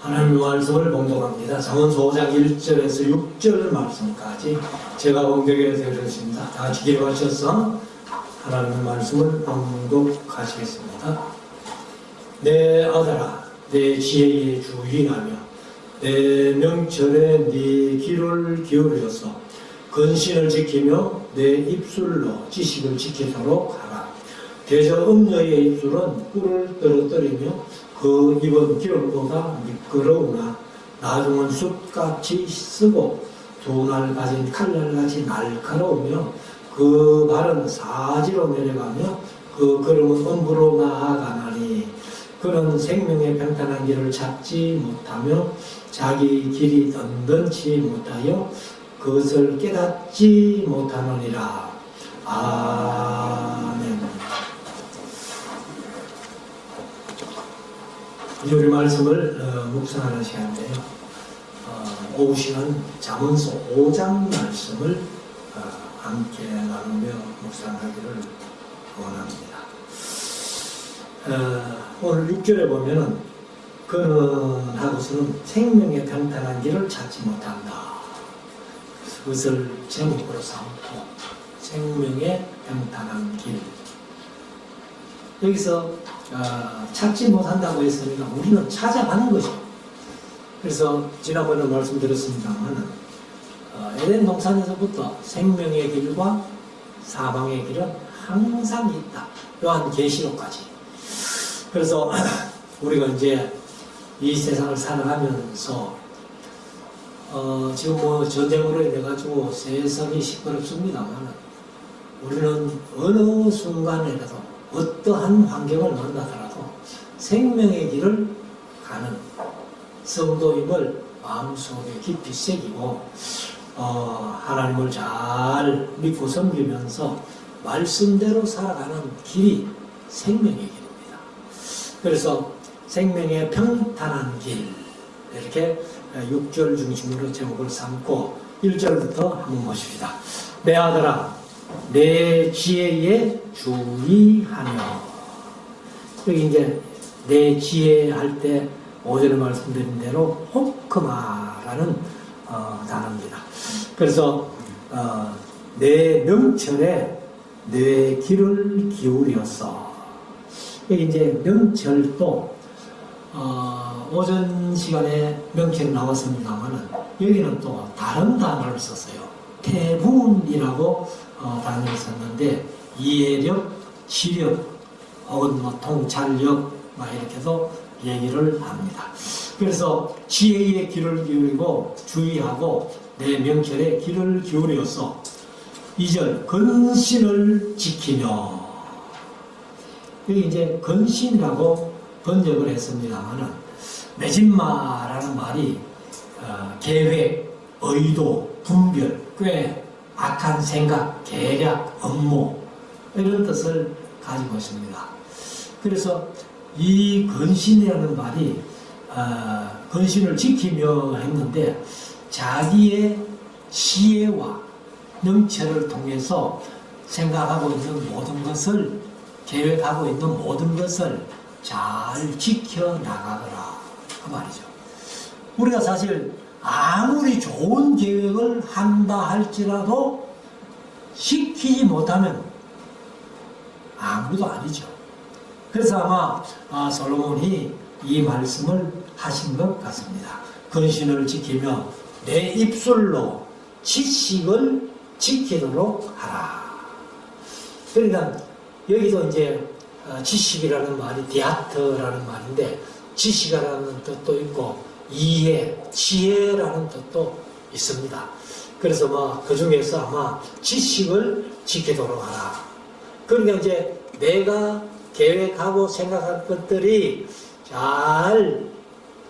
하나님의 말씀을 봉독합니다. 잠언서 5장 1절에서 6절 말씀까지 제가 봉독해 드렸습니다. 다 같이 기록하셔서 하나님의 말씀을 봉독하시겠습니다. 내 아들아, 내 지혜에 주의하며 내 명철에 네 귀를 기울여서 근신을 지키며 내 입술로 지식을 지키도록 하라. 대저 음녀의 입술은 꿀을 떨어뜨리며 그 입은 기름보다 미끄러우나 나중은 숯같이 쓰고 두 날 가진 칼날같이 날카로우며 그 발은 사지로 내려가며 그 걸음은 엄부로 나아가나니 그는 생명의 평탄한 길을 찾지 못하며 자기 길이 던던치 못하여 그것을 깨닫지 못하느니라. 아멘. 이제 우리 말씀을 묵상하는 시간인데요. 오후 시간 잠언서 5장 말씀을 함께 나누며 묵상하기를 원합니다. 오늘 6절에 보면은 그는 하고서는 생명의 평탄한 길을 찾지 못한다. 그것을 제목으로 삼고 생명의 평탄한 길. 여기서 찾지 못한다고 했으니까 우리는 찾아가는 것이죠. 그래서 지난번에 말씀드렸습니다만 에덴 동산에서부터 생명의 길과 사망의 길은 항상 있다. 요한 계시록까지. 그래서 우리가 이제 이 세상을 살아가면서 지금 뭐 전쟁으로 인해 가지고 세상이 시끄럽습니다만 우리는 어느 순간에라도 어떠한 환경을 만나더라도 생명의 길을 가는 성도임을 마음속에 깊이 새기고 하나님을 잘 믿고 섬기면서 말씀대로 살아가는 길이 생명의 길입니다. 그래서 생명의 평탄한 길, 이렇게 6절 중심으로 제목을 삼고 1절부터 한번 보십시다. 내 아들아, 내 지혜에 주의하며. 여기 이제 내 지혜 할 때 오전에 말씀드린 대로 호크마라는 단어입니다. 그래서 내 명철에 내 귀를 기울여서. 여기 이제 명철도 오전 시간에 명철이 나왔습니다만 여기는 또 다른 단어를 썼어요. 태분이라고 단어를 썼는데 이해력, 시력, 혹은 뭐 통찰력 이렇게도 얘기를 합니다. 그래서 지혜의 귀를 기울이고 주의하고 내 명철에 귀를 기울여서 2절 근신을 지키며. 여기 이제 근신이라고 번역을 했습니다만은 매진마라는 말이 계획, 의도, 분별, 꽤 악한 생각, 계략, 업무 이런 뜻을 가지고 있습니다. 그래서 이 근신이라는 말이 근신을 지키며 했는데 자기의 지혜와 명철을 통해서 생각하고 있는 모든 것을, 계획하고 있는 모든 것을 잘 지켜나가거라 그 말이죠. 우리가 사실 아무리 좋은 계획을 한다 할지라도 지키지 못하면 아무도 아니죠. 그래서 아마 솔로몬이 이 말씀을 하신 것 같습니다. 근신을 지키며 내 입술로 지식을 지키도록 하라. 그러니까 여기도 이제 지식이라는 말이 디아트라는 말인데 지식이라는 뜻도 있고 이해, 지혜라는 뜻도 있습니다. 그래서 그 중에서 아마 지식을 지키도록 하라. 그러니까 이제 내가 계획하고 생각할 것들이 잘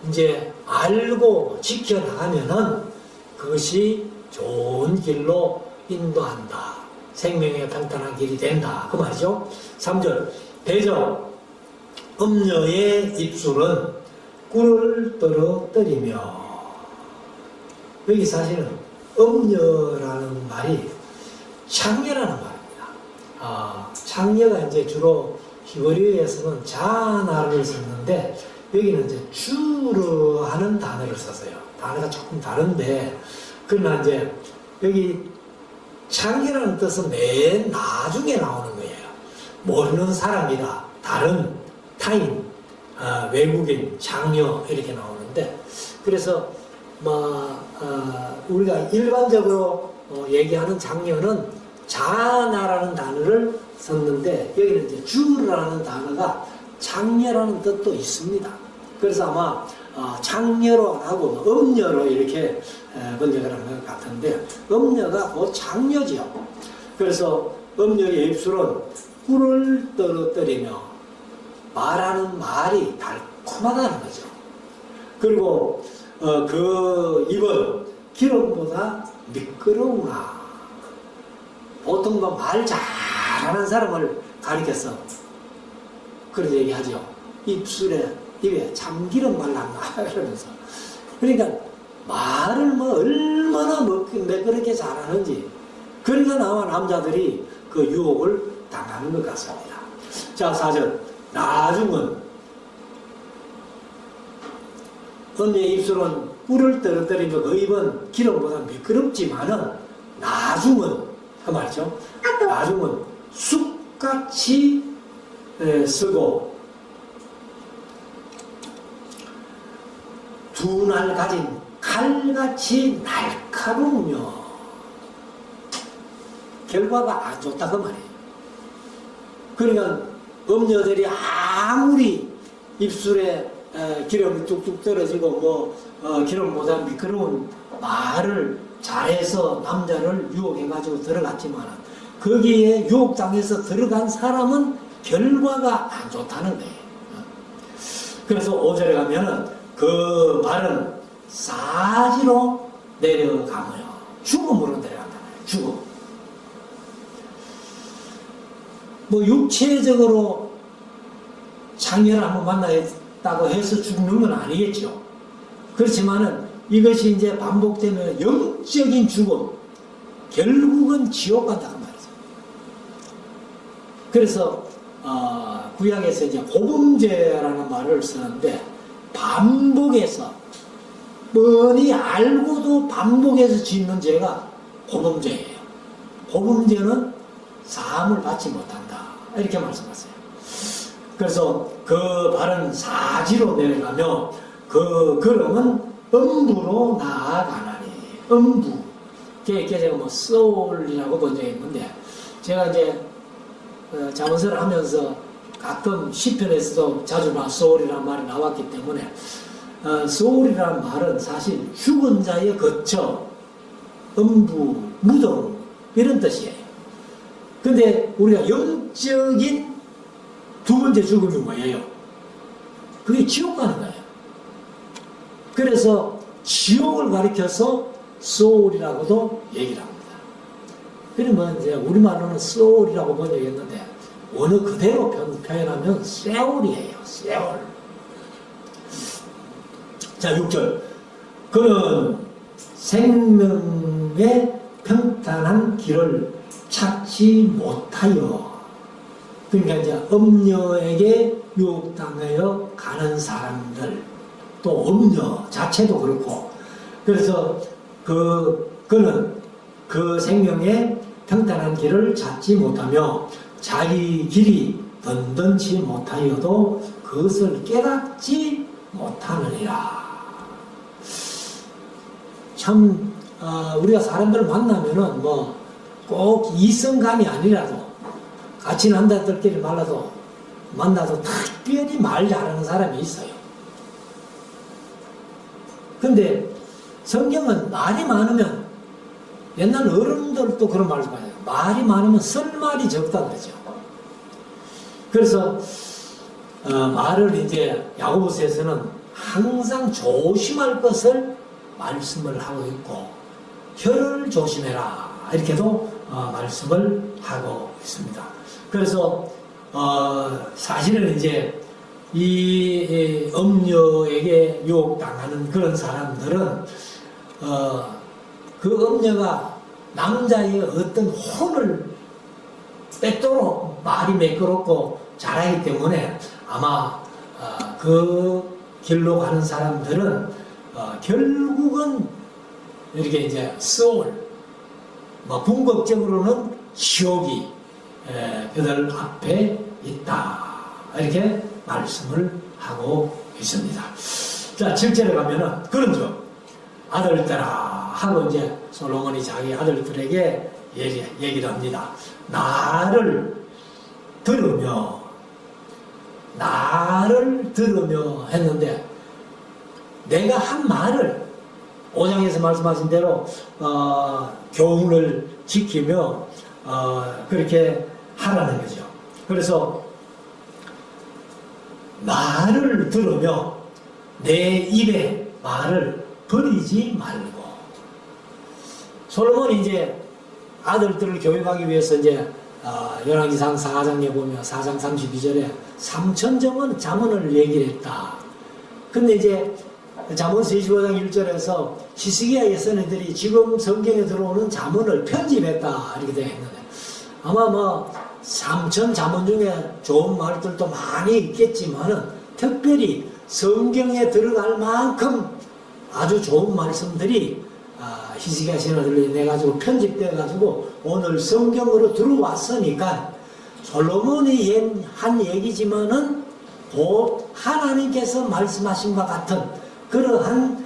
이제 알고 지켜나가면은 그것이 좋은 길로 인도한다. 생명의 평탄한 길이 된다. 그 말이죠. 3절. 대저 음녀의 입술은 꿀을 떨어뜨리며. 여기 사실은 음녀라는 말이 창녀라는 말입니다. 창녀가 이제 주로 히브리어에서는 자나를 썼는데 여기는 이제 주로 하는 단어를 썼어요. 단어가 조금 다른데, 그러나 이제 여기 창녀라는 뜻은 맨 나중에 나오는 거예요. 모르는 사람이라, 다른 타인, 외국인, 장녀 이렇게 나오는데, 그래서 우리가 일반적으로 얘기하는 장녀는 자나라는 단어를 썼는데, 여기는 이제 주라는 단어가 장녀라는 뜻도 있습니다. 그래서 아마 장녀로 하고 음녀로 이렇게 번역을 한 것 같은데, 음녀가 곧 장녀지요. 그래서 음녀의 입술은 꿀을 떨어뜨리며 말하는 말이 달콤하다는 거죠. 그리고 그 입은 기름보다 미끄러우나. 보통 말 잘하는 사람을 가리켜서 그런 얘기하죠. 입에 참기름 발랐나 이러면서. 그러니까 말을 얼마나 매끄럽게 잘하는지. 그러니까 아마 남자들이 그 유혹을 당하는 것 같습니다. 자, 4절. 나중은 언니의 입술은 꿀을 떨어뜨리며 그 입은 기름보다 미끄럽지만은 나중은 그 말이죠. 나중은 쑥같이 쓰고 두 날 가진 칼같이 날카로우며 결과가 안 좋다 그 말이에요. 그러니까 음녀들이 아무리 입술에 기름이 뚝뚝 떨어지고 기름보다 미끄러운 말을 잘해서 남자를 유혹해가지고 들어갔지만 거기에 유혹당해서 들어간 사람은 결과가 안 좋다는 거예요. 그래서 5절에 가면은 그 말은 사지로 내려가며 죽음으로 내려간다는 거예요. 죽음. 육체적으로 장녀를 한번 만나겠다고 해서 죽는 건 아니겠죠. 그렇지만은 이것이 이제 반복되면 영적인 죽음, 결국은 지옥 간다는 말이죠. 그래서 구약에서 이제 고범죄라는 말을 쓰는데, 반복해서 뻔히 알고도 반복해서 짓는 죄가 고범죄예요. 고범죄는 사함을 받지 못한다 이렇게 말씀하세요. 그래서 그 발은 사지로 내려가며 그 걸음은 음부로 나아가나니. 음부. 제가 soul이라고 본 적이 있는데, 제가 이제 자문서를 하면서 가끔 시편에서도 자주 soul이라는 말이 나왔기 때문에, soul이라는 말은 사실 죽은 자의 거처, 음부, 무덤 이런 뜻이에요. 근데 우리가 영적인 두 번째 죽음이 뭐예요? 그게 지옥 가는 거예요. 그래서 지옥을 가리켜서 소울이라고도 얘기를 합니다. 그러면 이제 우리말로는 소울이라고 번역했는데 원어 그대로 표현하면 세월이에요. 세월. 자, 6절. 그는 생명의 평탄한 길을 찾지 못하여. 그러니까 이제 음녀에게 유혹당하여 가는 사람들, 또 음녀 자체도 그렇고, 그래서 그는 그 생명의 평탄한 길을 찾지 못하며 자기 길이 던던치 못하여도 그것을 깨닫지 못하느니라. 참 우리가 사람들을 만나면은 꼭 이성간이 아니라도 같이 남자들끼리 만나도 특별히 말 잘하는 사람이 있어요. 근데 성경은 말이 많으면, 옛날 어른들도 그런 말을 봐요. 말이 많으면 쓸 말이 적다는 거죠. 그래서 말을 이제 야고보서에서는 항상 조심할 것을 말씀을 하고 있고, 혀를 조심해라 이렇게도 말씀을 하고 있습니다. 그래서 사실은 이제 이 음녀에게 유혹당하는 그런 사람들은 그 음녀가 남자의 어떤 혼을 뺏도록 말이 매끄럽고 잘하기 때문에 아마 그 길로 가는 사람들은 결국은 이렇게 이제 스올, 뭐 궁극적으로는 지옥이 그들 앞에 있다. 이렇게 말씀을 하고 있습니다. 자, 7절에 가면은 그런즉 아들들아 하고 이제 솔로몬이 자기 아들들에게 얘기를 합니다. 나를 들으며 했는데 내가 한 말을 5장에서 말씀하신 대로 교훈을 지키며 그렇게 하라는 거죠. 그래서 말을 들으며 내 입에 말을 버리지 말고. 솔로몬이 이제 아들들을 교육하기 위해서 이제 열왕기상 4장에 보면 4장 32절에 3,000점은 잠언을 얘기를 했다. 근데 이제 잠언서 25장 1절에서 히스기야의 선생들이 지금 성경에 들어오는 잠언을 편집했다 이렇게 되어 있는데 아마 뭐 3,000 잠언 중에 좋은 말들도 많이 있겠지만은 특별히 성경에 들어갈 만큼 아주 좋은 말씀들이 히스기야 신하들로 인해 가지고 편집되어 가지고 오늘 성경으로 들어왔으니까 솔로몬이 한 얘기지만은 곧 하나님께서 말씀하신 것 같은 그러한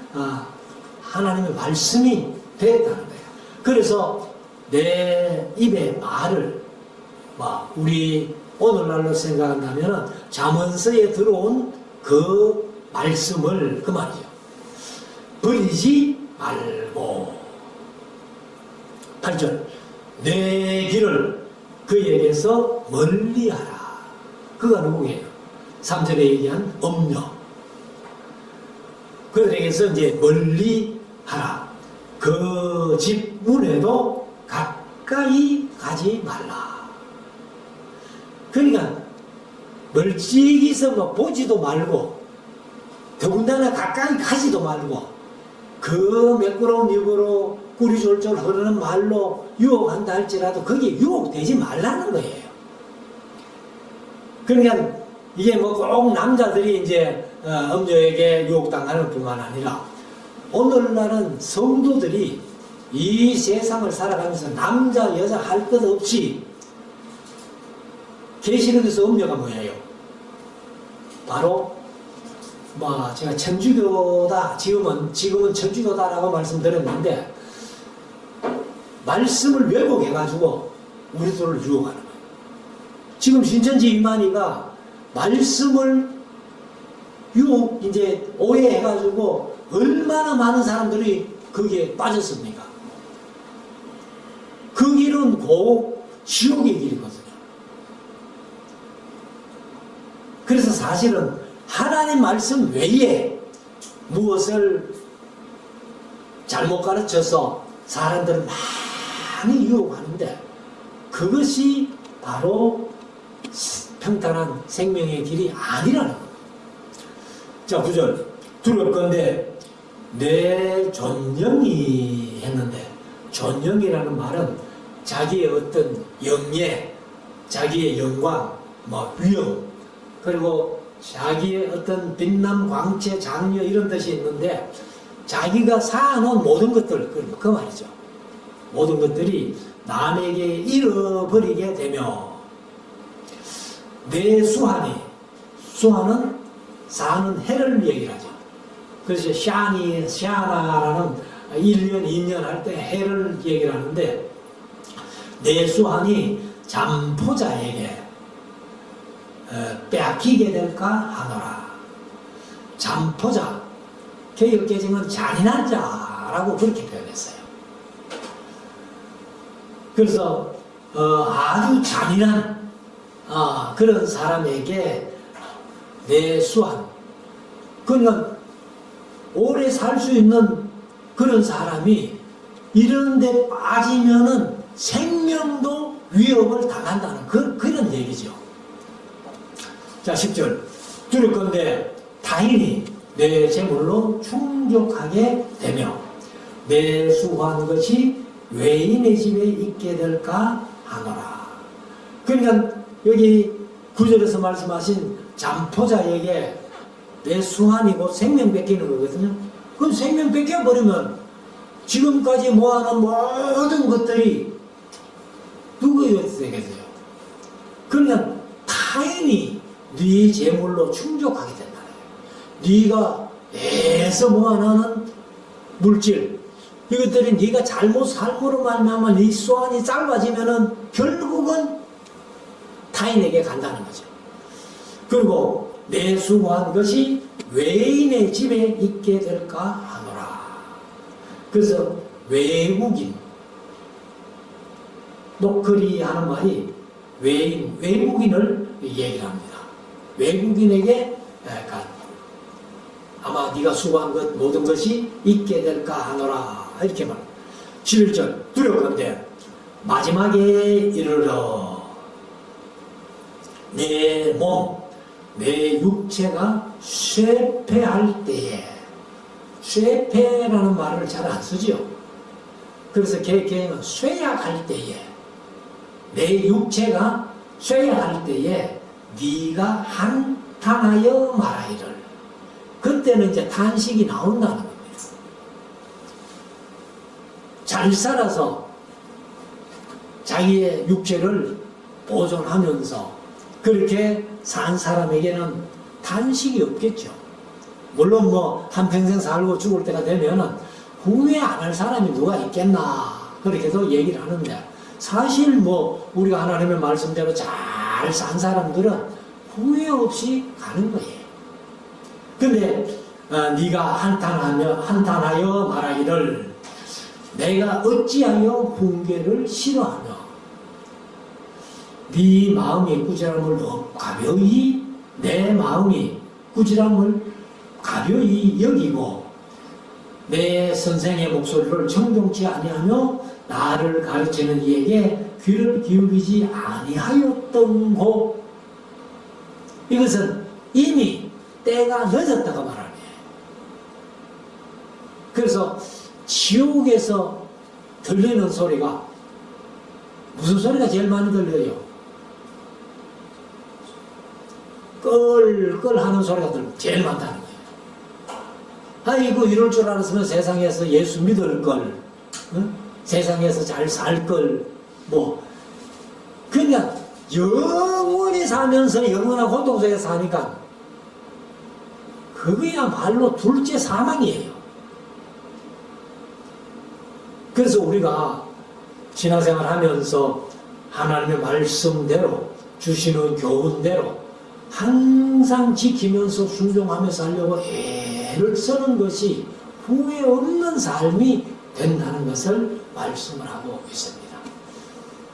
하나님의 말씀이 됐다는 거예요. 그래서 내 입의 말을 우리 오늘날로 생각한다면 잠언서에 들어온 그 말씀을 그 말이죠. 버리지 말고 8절 내 길을 그에게서 멀리하라. 그가 누구예요? 3절에 얘기한 엄녀. 그들에게서 이제 멀리하라. 그 집 문에도 가까이 가지 말라. 그러니까 멀찍이서 뭐 보지도 말고 더군다나 가까이 가지도 말고 그 매끄러운 입으로 구리졸졸 흐르는 말로 유혹한다 할지라도 거기에 유혹되지 말라는 거예요. 그러니까 이게 뭐 꼭 남자들이 이제 엄녀에게 유혹당하는 뿐만 아니라 오늘날은 성도들이 이 세상을 살아가면서 남자 여자 할 것 없이 계시록에서 엄녀가 뭐예요? 바로 제가 천주교다 지금은 천주교다라고 말씀드렸는데 말씀을 왜곡해 가지고 우리들을 유혹하는 거예요. 지금 신천지 이만희가 말씀을 이제 오해해 가지고 얼마나 많은 사람들이 거기에 빠졌습니까? 그 길은 곧 지옥의 길이거든요. 그래서 사실은 하나님 말씀 외에 무엇을 잘못 가르쳐서 사람들을 많이 유혹하는데 그것이 바로 평탄한 생명의 길이 아니라는 거예요. 자, 9절 두렵건대 내 존영이 했는데 존영이라는 말은 자기의 어떤 영예, 자기의 영광, 위엄, 그리고 자기의 어떤 빛남, 광채, 장려 이런 뜻이 있는데 자기가 쌓아놓은 모든 것들, 그 말이죠. 모든 것들이 남에게 잃어버리게 되며 내 수하는 사는 해를 얘기를 하죠. 그래서 샤나라는 1년, 2년 할 때 해를 얘기를 하는데 내 수한이 잠포자에게 빼앗기게 될까 하노라. 잠포자, 개역개정은 잔인한 자라고 그렇게 표현했어요. 그래서 아주 잔인한 그런 사람에게 내 수한, 그러니까 오래 살 수 있는 그런 사람이 이런 데 빠지면은 생명도 위협을 당한다는 그런 얘기죠. 자, 10절 두렵건대 타인이 내 재물로 충족하게 되며 내 수고한 것이 외인의 집에 있게 될까 하노라. 그러니까 여기 9절에서 말씀하신 잠포자에게 내 수환이고 생명 뺏기는 거거든요. 그럼 생명 뺏겨버리면 지금까지 모아놓은 모든 것들이 누구였어야 되겠어요? 그러면 타인이 네 재물로 충족하게 된다. 네가 애써 모아놓은 물질, 이것들이 네가 잘못 삶으로 말미암아 네 수완이 짧아지면은 결국은 타인에게 간다는 거죠. 그리고 내수한 것이 외인의 집에 있게 될까 하노라. 그래서 외국인, 노크리 하는 말이 외국인을 얘기를 합니다. 외국인에게 아마 네가 수고한 것 모든 것이 있게 될까 하노라. 이렇게 말. 11절 두렵건대 마지막에 이르러 내 몸, 내 육체가 쇠폐할 때에, 쇠폐라는 말을 잘 안 쓰지요. 그래서 개혁은 쇠약할 때에, 내 육체가 쇠약할 때에 네가 한탄하여 말하기를. 그때는 이제 탄식이 나온다는 겁니다. 잘 살아서 자기의 육체를 보존하면서 그렇게 산 사람에게는 탄식이 없겠죠. 물론 뭐 한평생 살고 죽을 때가 되면은 후회 안 할 사람이 누가 있겠나 그렇게도 얘기를 하는데, 사실 뭐 우리가 하나님의 말씀대로 잘 산 사람들은 후회 없이 가는 거예요. 근데 네가 한탄하여 말하기를 내가 어찌하여 훈계를 싫어하며 네 마음이 꾸지람을 가벼이, 내 마음이 꾸지람을 가벼이 여기고 내 선생의 목소리를 청종치 아니하며 나를 가르치는 이에게 귀를 기울이지 아니하였던고. 이것은 이미 때가 늦었다고 말하네. 그래서 지옥에서 들리는 소리가 무슨 소리가 제일 많이 들려요? 끌끌 하는 소리가 제일 많다는 거예요. 아이고 이럴 줄 알았으면 세상에서 예수 믿을 걸, 응? 세상에서 잘 살 걸, 뭐 그냥 영원히 살면서 영원한 고통 속에 사니까 그거야말로 둘째 사망이에요. 그래서 우리가 신앙생활 하면서 하나님의 말씀대로 주시는 교훈대로 항상 지키면서 순종하며 살려고 애를 쓰는 것이 후회 없는 삶이 된다는 것을 말씀을 하고 있습니다.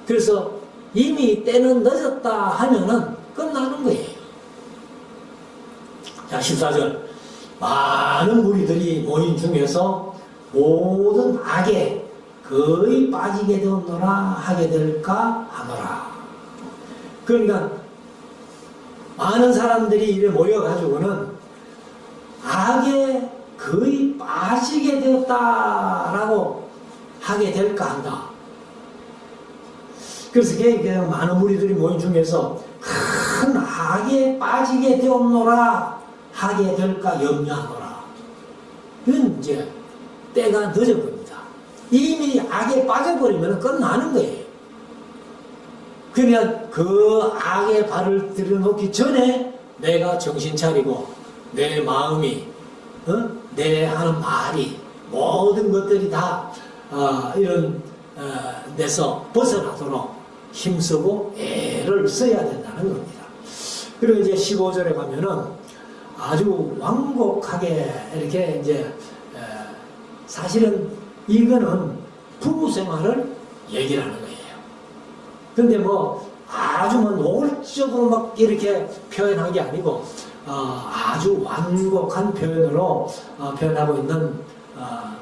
그래서 이미 때는 늦었다 하면은 끝나는 거예요. 자, 14절. 많은 무리들이 모인 중에서 모든 악에 거의 빠지게 되었노라 하게 될까 하노라. 그러니까 많은 사람들이 이래 모여가지고는 악에 거의 빠지게 되었다라고 하게 될까 한다. 그래서 많은 무리들이 모인 중에서 큰 악에 빠지게 되었노라 하게 될까 염려하노라. 이건 이제 때가 늦은 겁니다. 이미 악에 빠져버리면 끝나는 거예요. 그러니까 그 악에 발을 들여놓기 전에 내가 정신 차리고 내 마음이, 내 하는 말이, 모든 것들이 다 이런 데서 벗어나도록 힘쓰고 애를 써야 된다는 겁니다. 그리고 이제 15절에 가면은 아주 완곡하게 이렇게 이제 사실은 이거는 부부 생활을 얘기를 하는 거예요. 근데 뭐 아주 뭐 노골적으로 막 이렇게 표현한 게 아니고 아주 완곡한 표현으로 표현하고 있는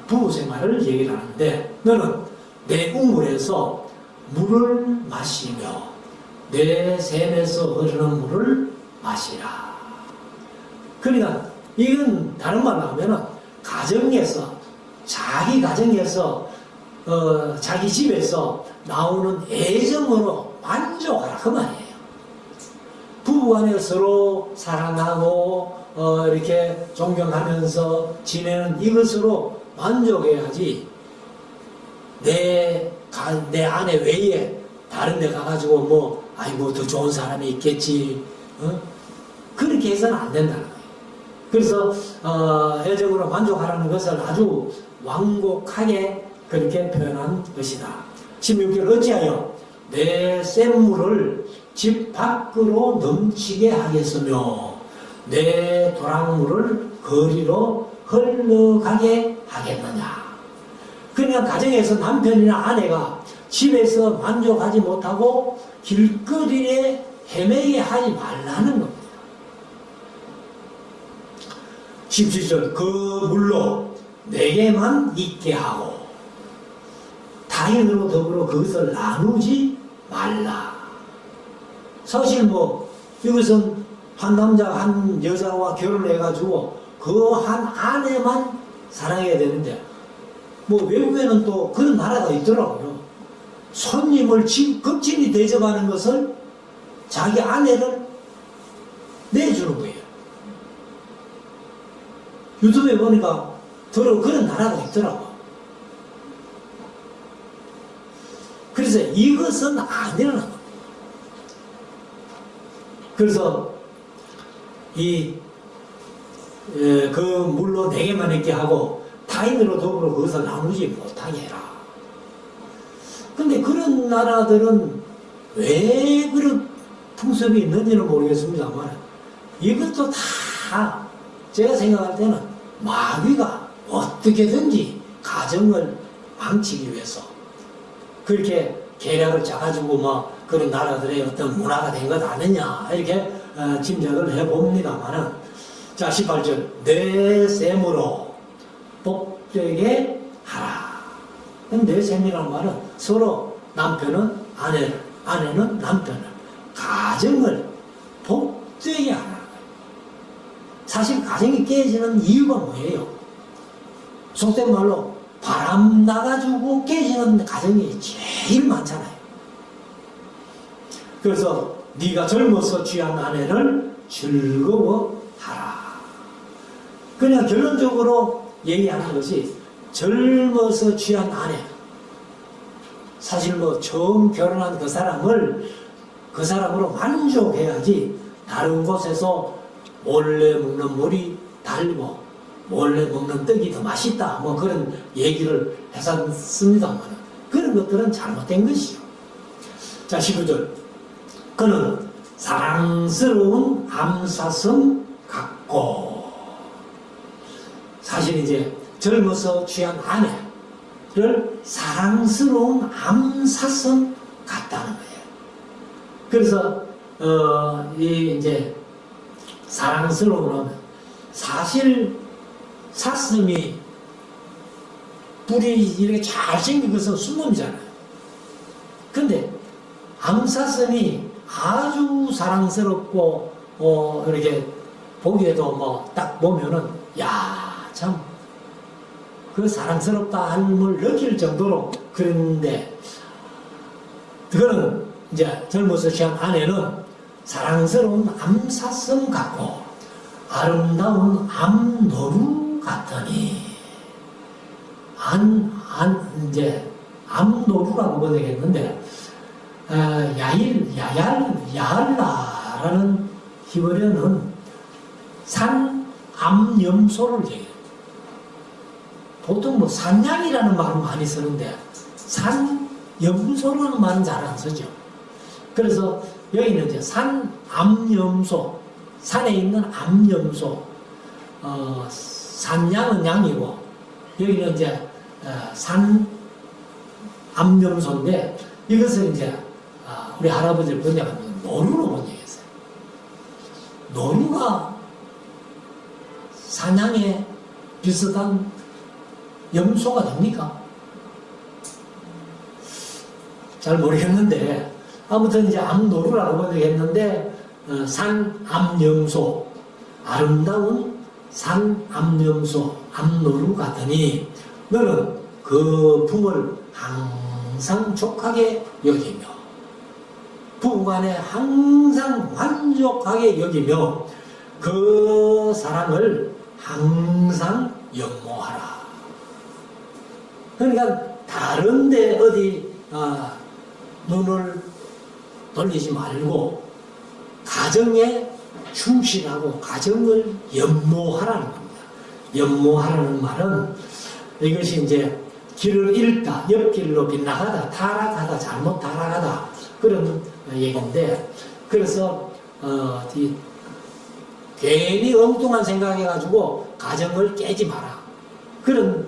부부 생활을 얘기를 하는데, 너는 내 우물에서 물을 마시며 내 샘에서 흐르는 물을 마시라. 그러니까 이건 다른 말로 하면은 가정에서, 자기 가정에서 자기 집에서 나오는 애정으로 만족하라 그 말이에요. 부부간에 서로 사랑하고 이렇게 존경하면서 지내는 이것으로 만족해야지 내 아내 외에 다른 데 가가지고 뭐 아이고 더 좋은 사람이 있겠지 그렇게 해서는 안 된다는 거예요. 그래서 애적으로 만족하라는 것을 아주 완곡하게 그렇게 표현한 것이다. 16절 어찌하여 내 샘물을 집 밖으로 넘치게 하겠으며 내 도랑물을 거리로 흘러가게 하겠느냐. 그러니까 가정에서 남편이나 아내가 집에서 만족하지 못하고 길거리에 헤매게 하지 말라는 겁니다. 17절 그 물로 내게만 있게 하고 타인으로 더불어 그것을 나누지 말라. 사실 뭐 이것은 한 남자 한 여자와 결혼해가지고 그 한 아내만 사랑해야 되는데 뭐 외국에는 또 그런 나라가 있더라고요. 손님을 극진히 대접하는 것을 자기 아내를 내주는 거예요. 유튜브에 보니까 그런 나라가 있더라고. 그래서 이것은 아니라는 겁니다. 그래서 그 물로 내게만 있게 하고 타인으로 더불어 그것을 나누지 못하게 해라. 근데 그런 나라들은 왜 그런 풍습이 있는지는 모르겠습니다만 이것도 다 제가 생각할 때는 마귀가 어떻게든지 가정을 망치기 위해서 그렇게 계략을 짜가지고 뭐 그런 나라들의 어떤 문화가 된 것 아니냐 이렇게 짐작을 해봅니다만은 자 18절 내 셈으로 복되게 하라. 내 셈이라는 말은 서로 남편은 아내를 아내는 남편을 가정을 복되게 하라. 사실 가정이 깨지는 이유가 뭐예요? 속된 말로 바람 나가지고 깨지는 가정이 제일 많잖아요. 그래서 네가 젊어서 취한 아내를 즐거워하라. 그냥 결론적으로 얘기하는 것이 젊어서 취한 아내, 사실 뭐 처음 결혼한 그 사람으로 만족해야지 다른 곳에서 몰래 먹는 물이 달고 몰래 먹는 떡이 더 맛있다 뭐 그런 얘기를 했었습니다만 그런 것들은 잘못된 것이요. 자 19절 그는 사랑스러운 암사슴 같고, 사실 이제 젊어서 취한 아내를 사랑스러운 암사슴 같다는 거예요. 그래서 이 이제 사랑스러운 사실 사슴이 뿔이 이렇게 잘생긴 것은 순놈이잖아요. 근데 암사슴이 아주 사랑스럽고 이렇게 보기에도 뭐 딱 보면은 야 참 그 사랑스럽다 함을 느낄 정도로 그런데 그거는 이제 젊어서 취한 아내는 사랑스러운 암사슴 같고 아름다운 암노루 같더니 이제 암노루라고 번역했는데 야할라라는 히브리어는 산암염소를 얘기해요. 보통 뭐 산양이라는 말을 많이 쓰는데 산염소라는 말은 잘 안 쓰죠. 그래서 여기는 이제 산암염소, 산에 있는 암염소, 산양은 양이고 여기는 이제 산암염소인데 이것을 이제 우리 할아버지를 번역하면 노루로 번역했어요. 노루가 산양에 비슷한 염소가 됩니까? 잘 모르겠는데 아무튼 이제 암노루라고 번역했는데 산암염소, 아름다운 산암염소, 암노루 같으니 너는 그 품을 항상 족하게 여기며 부부간에 항상 만족하게 여기며 그 사람을 항상 연모하라. 그러니까 다른데 어디 눈을 돌리지 말고 가정에 충실하고 가정을 연모하라는 겁니다. 연모하라는 말은 이것이 이제 길을 잃다, 옆길로 빗나가다, 타락하다, 잘못 타락하다 그런 얘기인데, 그래서 괜히 엉뚱한 생각해가지고 가정을 깨지 마라, 그런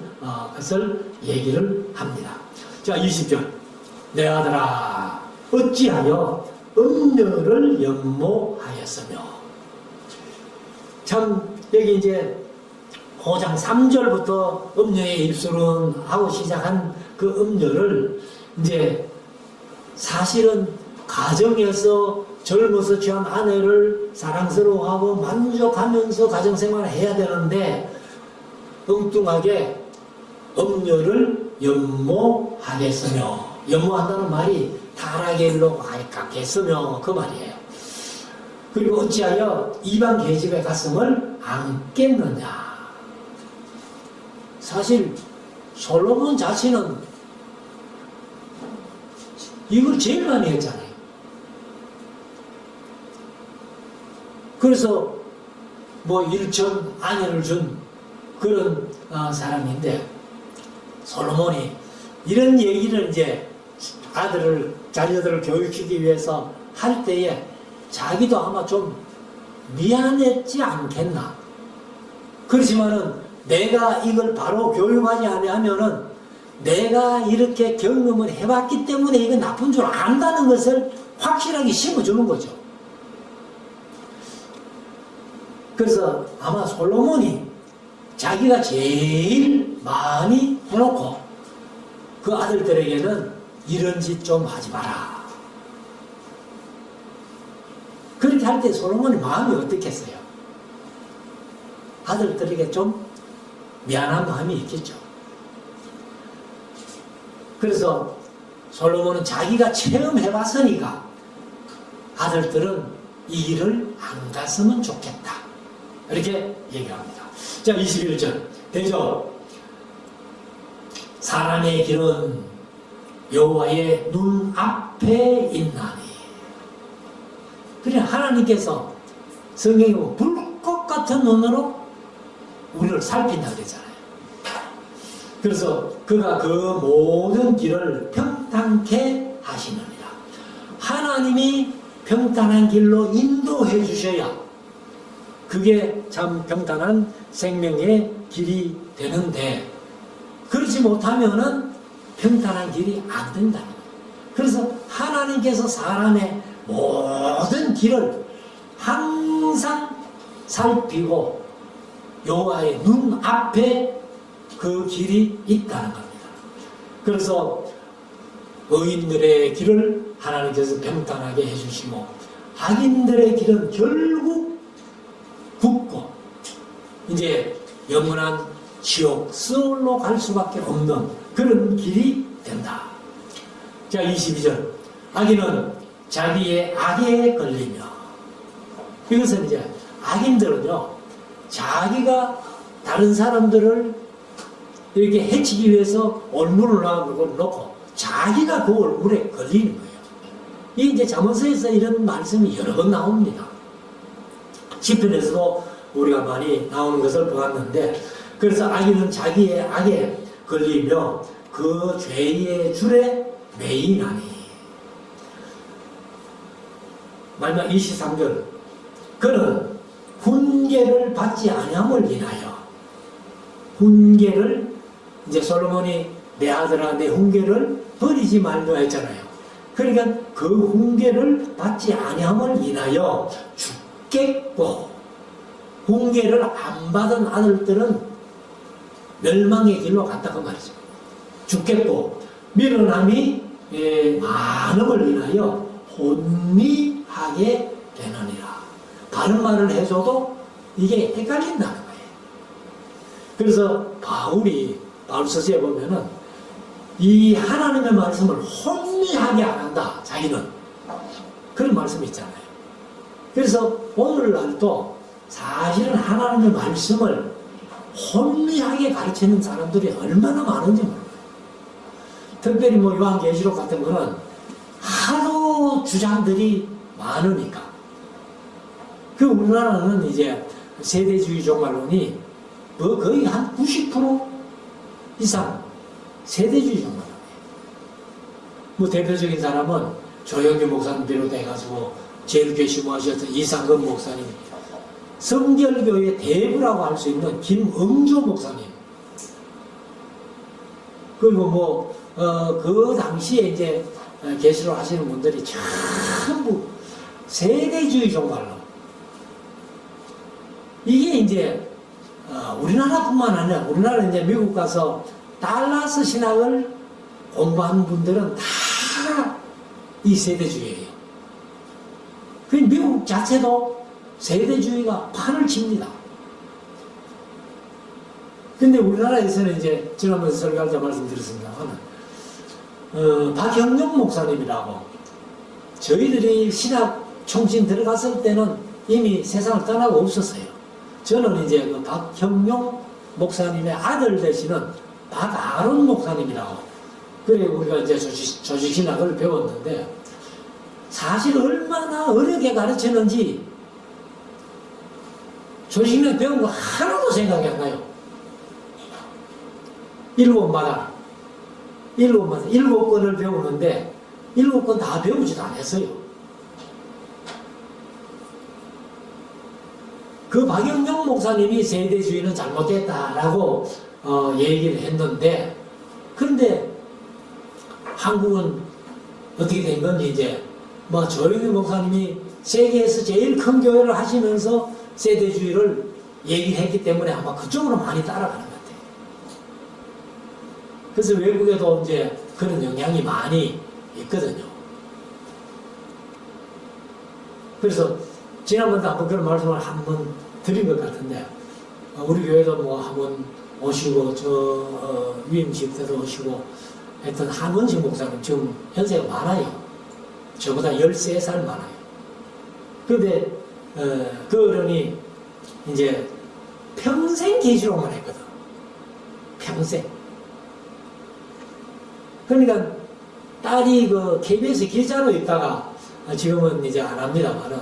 것을 얘기를 합니다. 자, 20절. 내 아들아, 어찌하여 음녀를 연모하였으며. 참 여기 이제 5장 3절부터 음녀의 입술은 하고 시작한 그 음녀를 이제 사실은 가정에서 젊어서 취한 아내를 사랑스러워하고 만족하면서 가정생활을 해야 되는데 엉뚱하게 음녀를 연모하겠으며, 연모한다는 말이 타락의 일로 가겠으며 그 말이에요. 그리고 어찌하여 이방 계집의 가슴을 안겠느냐. 사실 솔로몬 자신은 이걸 제일 많이 했잖아요. 그래서 뭐 일천 아내를 준 그런 사람인데, 솔로몬이 이런 얘기를 이제 아들을, 자녀들을 교육시키기 위해서 할 때에 자기도 아마 좀 미안했지 않겠나. 그렇지만은 내가 이걸 바로 교육하지 않으면은 내가 이렇게 경험을 해봤기 때문에 이건 나쁜 줄 안다는 것을 확실하게 심어주는 거죠. 그래서 아마 솔로몬이 자기가 제일 많이 해놓고 그 아들들에게는 이런 짓 좀 하지 마라. 그렇게 할 때 솔로몬의 마음이 어떻겠어요? 아들들에게 좀 미안한 마음이 있겠죠. 그래서 솔로몬은 자기가 체험해봤으니까 아들들은 이 길을 안 갔으면 좋겠다, 이렇게 얘기합니다. 자, 21절. 대저 사람의 길은 여호와의 눈앞에 있나니. 그래, 하나님께서 성경에 보면 불꽃 같은 눈으로 우리를 살핀다 그러잖아요. 그래서 그가 그 모든 길을 평탄케 하시느니라. 하나님이 평탄한 길로 인도해 주셔야 그게 참 평탄한 생명의 길이 되는데, 그렇지 못하면은 평탄한 길이 안 된다는 거예요. 그래서 하나님께서 사람의 모든 길을 항상 살피고 여호와의 눈앞에 그 길이 있다는 겁니다. 그래서 의인들의 길을 하나님께서 평탄하게 해주시고 악인들의 길은 결국 굳고 이제 영원한 지옥 스올로 갈 수밖에 없는 그런 길이 된다. 자, 22절. 악인은 자기의 악에 걸리며. 이것은 이제 악인들은요, 자기가 다른 사람들을 이렇게 해치기 위해서 얼물을 놓고 자기가 그 얼물에 걸리는 거예요. 이게 이제 잠언서에서 이런 말씀이 여러 번 나옵니다. 시편에서도 우리가 많이 나오는 것을 보았는데, 그래서 악인은 자기의 악에 걸리며 그 죄의 줄에 매이나니. 마지막 23절. 그는 훈계를 받지 아니함을 인하여. 훈계를 이제 솔로몬이 내 아들아 내 훈계를 버리지 말라 했잖아요. 그러니까 그 훈계를 받지 아니함을 인하여 죽겠고, 훈계를 안 받은 아들들은 멸망의 길로 갔다 그 말이죠. 죽겠고, 밀어남이 많음을 인하여 혼미하게 되느니라. 다른 말을 해줘도 이게 헷갈린다는 거예요. 그래서 바울서서에 보면은 이 하나님의 말씀을 혼미하게 안 한다, 자기는. 그런 말씀이 있잖아요. 그래서 오늘날도 사실은 하나님의 말씀을 혼미하게 가르치는 사람들이 얼마나 많은지 몰라요. 특별히 뭐 요한계시록 같은 거는 하도 주장들이 많으니까. 그 우리나라는 이제 세대주의 종말론이 뭐 거의 한 90% 이상 세대주의 종말론이에요. 뭐 대표적인 사람은 조영규 목사님 비롯해가지고 제일 괘씸하셨던 이상근 목사님, 성결교의 대부라고 할 수 있는 김응조 목사님, 그리고 뭐 그 당시에 이제 계시록 하시는 분들이 전부 세대주의 종말론. 이게 이제 우리나라뿐만 아니라 우리나라 이제 미국 가서 달라스 신학을 공부한 분들은 다 이 세대주의예요. 그 미국 자체도 세대주의가 판을 칩니다. 근데 우리나라에서는 이제 지난번에 설교할 때 말씀드렸습니다만 박형룡 목사님이라고, 저희들이 신학 총신 들어갔을 때는 이미 세상을 떠나고 없었어요. 저는 이제 그 박형룡 목사님의 아들 되시는 박아론 목사님이라고, 그래 우리가 이제 조직신학을 배웠는데 사실 얼마나 어렵게 가르치는지 조직신학 배운 거 하나도 생각이 안 나요. 7권을 배우는데 7권 다 배우지도 않았어요. 그 박영영 목사님이 세대주의는 잘못됐다라고 얘기를 했는데, 그런데 한국은 어떻게 된 건지, 이제 뭐 조영규 목사님이 세계에서 제일 큰 교회를 하시면서 세대주의를 얘기를 했기 때문에 아마 그쪽으로 많이 따라가는 것 같아요. 그래서 외국에도 이제 그런 영향이 많이 있거든요. 그래서 지난번도 한번 그런 말씀을 한번 드린 것 같은데, 우리 교회도 뭐 한번 오시고 위임식 때도 오시고 했던 한원식 목사님 지금 연세가 많아요. 저보다 13살 많아요. 그런데 그 어른이 이제 평생 계시록만 했거든. 평생. 그러니까 딸이 그 KBS 기자로 있다가 지금은 이제 안 합니다만은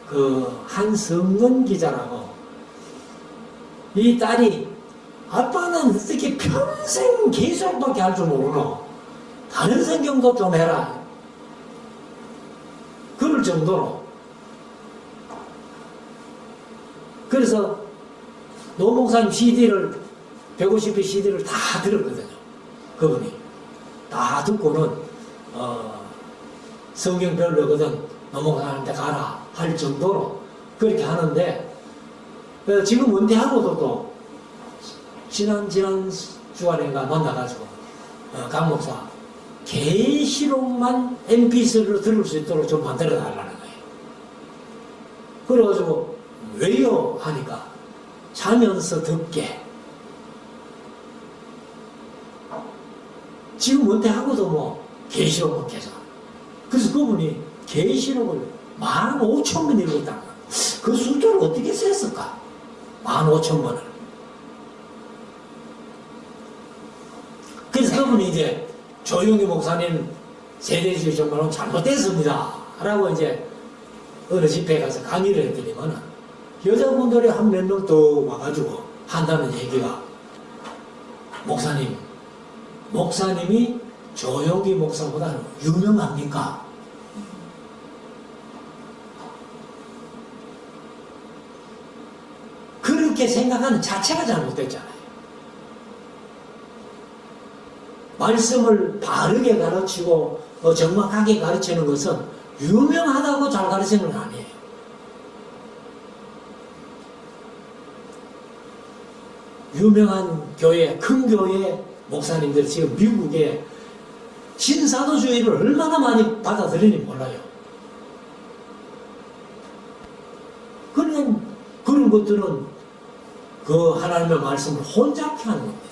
그 한성근 기자라고, 이 딸이 아빠는 어떻게 평생 계시록밖에 할 줄 모르노? 다른 성경도 좀 해라. 그럴 정도로. 그래서 노 목사님 CD를 150회 CD를 다 들었거든요. 그분이 다 듣고는 성경 배우려거든 노 목사님한테 가라 할 정도로 그렇게 하는데, 지금 은퇴하고도 또 지난 주간인가 만나가지고 강 목사 계시록만 MP3로 들을 수 있도록 좀 만들어 달라는 거예요. 그래가지고 왜요? 하니까 자면서 듣게. 지금 은퇴하고도 뭐 계시록만 계속. 그래서 그분이 계시록을 15,000번 읽었다는 거예요. 그 숫자를 어떻게 셌을까? 15,000번을. 그래서 그분이 이제 조영규 목사님 세대주의 정말은 잘못됐습니다 라고 이제 어느 집회에 가서 강의를 했더니만 여자분들이 한 몇 명 더 와가지고 한다는 얘기가, 목사님이 조영규 목사보다 유명합니까? 그렇게 생각하는 자체가 잘못됐잖아요. 말씀을 바르게 가르치고 정확하게 가르치는 것은 유명하다고 잘 가르치는 건 아니에요. 유명한 교회, 큰 교회 목사님들이 지금 미국에 신사도주의를 얼마나 많이 받아들이는지 몰라요. 그런 것들은 그 하나님의 말씀을 혼잡케 하는 겁니다.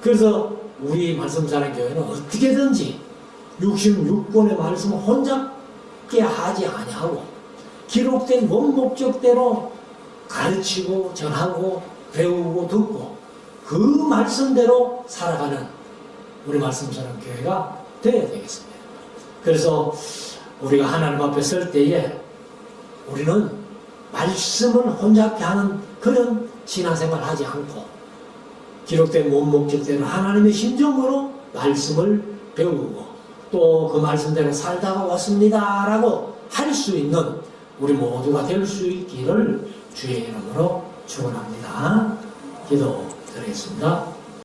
그래서 우리 말씀사랑교회는 어떻게든지 66권의 말씀을 혼잡게 하지 아니하고 기록된 원목적대로 가르치고 전하고 배우고 듣고 그 말씀대로 살아가는 우리 말씀처럼 교회가 되어야 되겠습니다. 그래서 우리가 하나님 앞에 설 때에 우리는 말씀을 혼잡게 하는 그런 신앙생활 하지 않고 기록된 원목적대로 하나님의 심정으로 말씀을 배우고 또 그 말씀대로 살다가 왔습니다 라고 할 수 있는 우리 모두가 될 수 있기를 주의 이름으로 축원합니다. 기도드리겠습니다.